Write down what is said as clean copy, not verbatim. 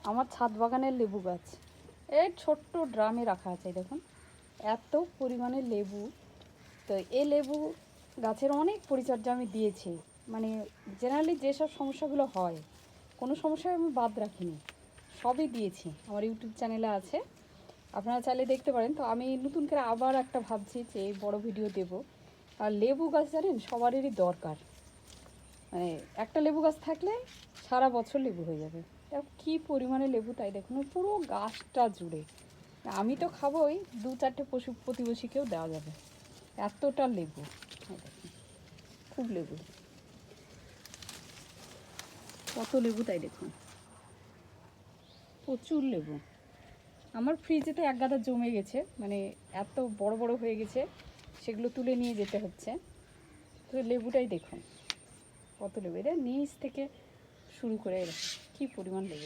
আমার ছাদ বাগানের লেবু গাছ এই ছোট্ট ড্রামে রাখা আছে, দেখুন এত পরিমাণে লেবু। তো এই লেবু গাছের অনেক পরিচর্যা আমি দিয়েছি, মানে জেনারেলি যেসব সমস্যাগুলো হয় কোনো সমস্যা আমি বাদ রাখিনি, সবই দিয়েছি। আমার ইউটিউব চ্যানেলে আছে, আপনারা চাইলে দেখতে পারেন। তো আমি নতুন করে আবার একটা ভাবছি যে বড় ভিডিও দেব। আর লেবু গাছ জানেন সবারই দরকার, মানে একটা লেবু গাছ থাকলে সারা বছর লেবু হয়ে যাবে। কি পরিমাণে লেবু তাই দেখুন, পুরো গাছটা জুড়ে। আমি তো খাবোই, 2-4টে পশু প্রতিবেশীকেও দেওয়া যাবে, এতটা লেবু। দেখুন খুব লেবু, কত লেবু তাই দেখুন, প্রচুর লেবু। আমার ফ্রিজেতে এক গাদা জমে গেছে, মানে এত বড় বড় হয়ে গেছে, সেগুলো তুলে নিয়ে যেতে হচ্ছে। তো লেবুটাই দেখুন কত লেবু, এটা নিচ থেকে শুরু করে কি পরিমাণ লেবু।